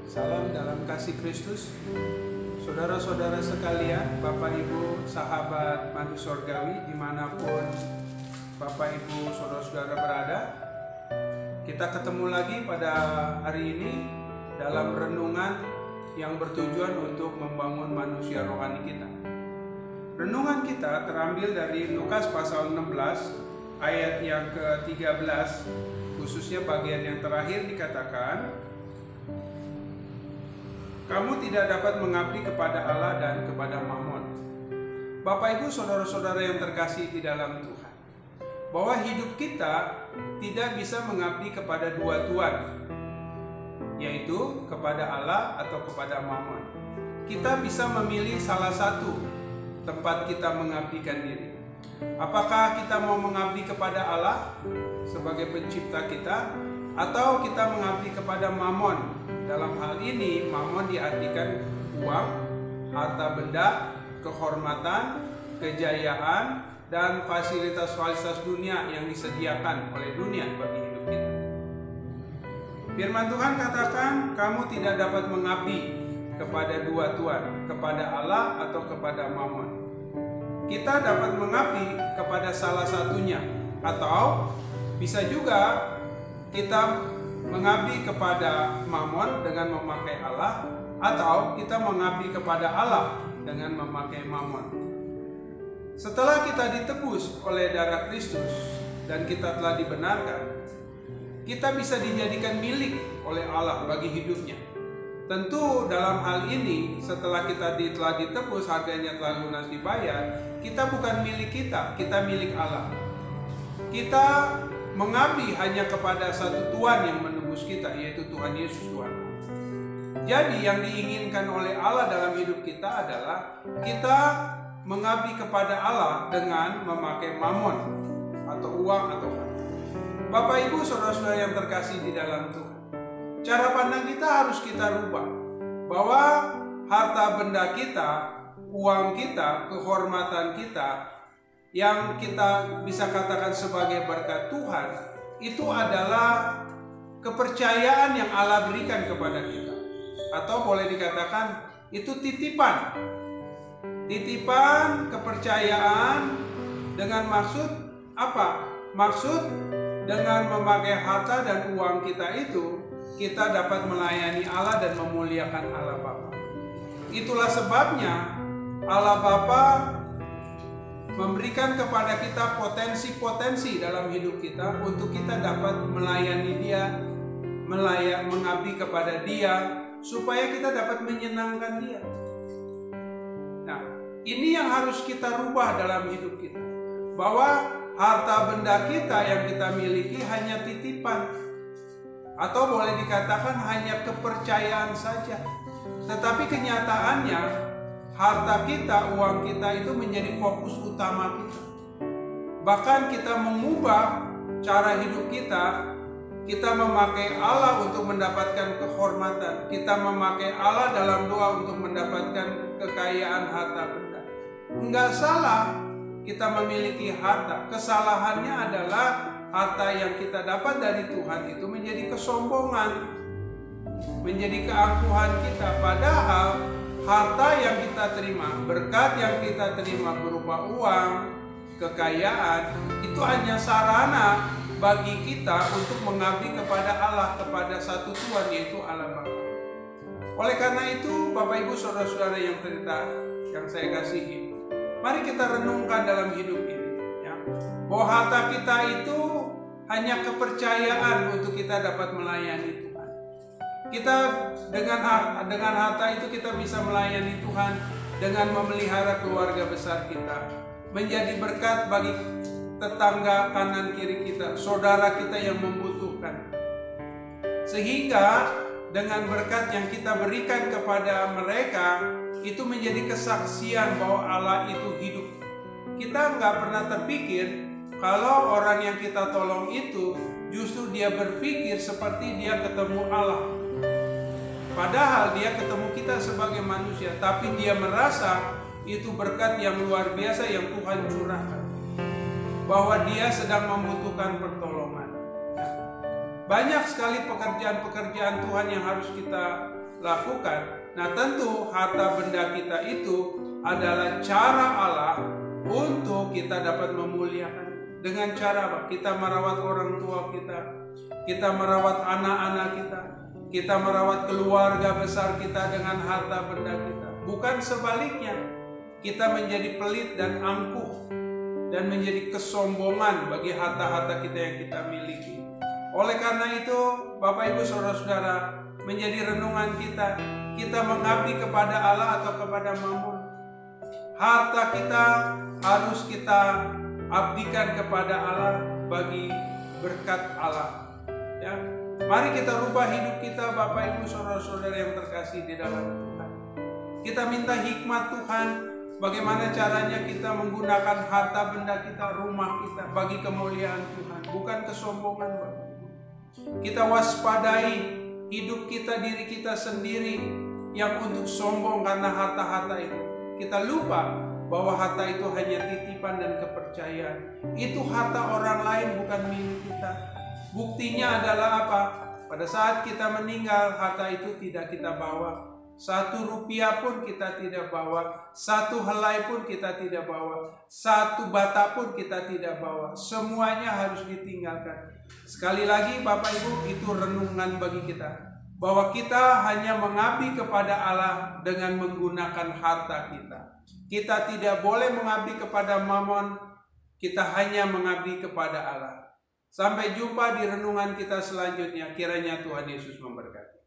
Salam dalam kasih Kristus. Saudara-saudara sekalian, Bapak Ibu, sahabat Madu Sorgawi, dimanapun Bapak Ibu, saudara-saudara berada, kita ketemu lagi pada hari ini dalam renungan yang bertujuan untuk membangun manusia rohani kita. Renungan kita terambil dari Lukas pasal 16 ayat yang ke-13, khususnya bagian yang terakhir dikatakan, kamu tidak dapat mengabdi kepada Allah dan kepada Mammon. Bapak Ibu saudara-saudara yang terkasih di dalam Tuhan, bahwa hidup kita tidak bisa mengabdi kepada dua tuan, yaitu kepada Allah atau kepada Mammon. Kita bisa memilih salah satu tempat kita mengabdikan diri. Apakah kita mau mengabdi kepada Allah sebagai pencipta kita, atau kita mengabdi kepada Mammon? Dalam hal ini, Mammon diartikan uang, harta benda, kehormatan, kejayaan, dan fasilitas-fasilitas dunia yang disediakan oleh dunia bagi hidup kita. Firman Tuhan katakan, kamu tidak dapat mengabdi kepada dua tuan, kepada Allah atau kepada Mammon. Kita dapat mengabdi kepada salah satunya, atau bisa juga kita mengabdi kepada Mammon dengan memakai Allah, atau kita mengabdi kepada Allah dengan memakai Mammon. Setelah kita ditebus oleh darah Kristus dan kita telah dibenarkan, kita bisa dijadikan milik oleh Allah bagi hidupnya. Tentu dalam hal ini, setelah kita telah ditebus, harganya telah lunas dibayar, kita bukan milik kita, kita milik Allah. Kita mengabdi hanya kepada satu Tuhan yang menebus kita, yaitu Tuhan Yesus Tuhan. Jadi yang diinginkan oleh Allah dalam hidup kita adalah kita mengabdi kepada Allah dengan memakai Mammon atau uang atau harta. Bapak Ibu saudara-saudara yang terkasih di dalam Tuhan, cara pandang kita harus kita rubah, bahwa harta benda kita, uang kita, kehormatan kita, yang kita bisa katakan sebagai berkat Tuhan, itu adalah kepercayaan yang Allah berikan kepada kita, atau boleh dikatakan itu titipan kepercayaan. Dengan maksud apa? Maksud dengan memakai harta dan uang kita itu, kita dapat melayani Allah dan memuliakan Allah Bapa. Itulah sebabnya Allah Bapa memberikan kepada kita potensi-potensi dalam hidup kita untuk kita dapat melayani Dia, mengabdi kepada Dia, supaya kita dapat menyenangkan Dia. Nah, ini yang harus kita rubah dalam hidup kita, bahwa harta benda kita yang kita miliki hanya titipan, atau boleh dikatakan hanya kepercayaan saja. Tetapi kenyataannya, harta kita, uang kita itu menjadi fokus utama kita. Bahkan kita mengubah cara hidup kita. Kita memakai Allah untuk mendapatkan kehormatan. Kita memakai Allah dalam doa untuk mendapatkan kekayaan harta benda. Enggak salah kita memiliki harta. Kesalahannya adalah harta yang kita dapat dari Tuhan itu menjadi kesombongan, menjadi keangkuhan kita. Padahal harta yang kita terima, berkat yang kita terima berupa uang, kekayaan, itu hanya sarana bagi kita untuk mengabdi kepada Allah, kepada satu Tuhan, yaitu Allah Bapa. Oleh karena itu, Bapak Ibu saudara-saudara yang saya kasihi, mari kita renungkan dalam hidup ini, ya, bahwa harta kita itu hanya kepercayaan untuk kita dapat melayani Tuhan. Kita dengan harta itu kita bisa melayani Tuhan dengan memelihara keluarga besar kita, menjadi berkat bagi tetangga kanan kiri kita, saudara kita yang membutuhkan. Sehingga dengan berkat yang kita berikan kepada mereka, itu menjadi kesaksian bahwa Allah itu hidup. Kita nggak pernah terpikir kalau orang yang kita tolong itu justru dia berpikir seperti dia ketemu Allah. Padahal dia ketemu kita sebagai manusia, tapi dia merasa itu berkat yang luar biasa yang Tuhan curahkan, bahwa dia sedang membutuhkan pertolongan. Banyak sekali pekerjaan-pekerjaan Tuhan yang harus kita lakukan. Nah, tentu harta benda kita itu adalah cara Allah untuk kita dapat memuliakan. Dengan cara apa? Kita merawat orang tua kita merawat anak-anak kita merawat keluarga besar kita dengan harta benda kita. Bukan sebaliknya, kita menjadi pelit dan angkuh dan menjadi kesombongan bagi harta-harta kita yang kita miliki. Oleh karena itu, Bapak Ibu Saudara-saudara, menjadi renungan kita mengabdi kepada Allah atau kepada Mammon. Harta kita harus kita abdikan kepada Allah bagi berkat Allah. Ya, mari kita rubah hidup kita, Bapak Ibu Saudara-saudara yang terkasih di dalam Tuhan. Kita minta hikmat Tuhan, bagaimana caranya kita menggunakan harta benda kita, rumah kita bagi kemuliaan Tuhan, bukan kesombongan, Bapak Ibu. Kita waspadai hidup kita, diri kita sendiri yang untuk sombong karena harta-harta itu. Kita lupa bahwa harta itu hanya titipan dan kepercayaan. Itu harta orang lain, bukan milik kita. Buktinya adalah apa? Pada saat kita meninggal, harta itu tidak kita bawa. 1 rupiah pun kita tidak bawa, 1 helai pun kita tidak bawa, 1 bata pun kita tidak bawa. Semuanya harus ditinggalkan. Sekali lagi Bapak Ibu, itu renungan bagi kita, bahwa kita hanya mengabdi kepada Allah dengan menggunakan harta kita. Kita tidak boleh mengabdi kepada Mammon, kita hanya mengabdi kepada Allah. Sampai jumpa di renungan kita selanjutnya. Kiranya Tuhan Yesus memberkati.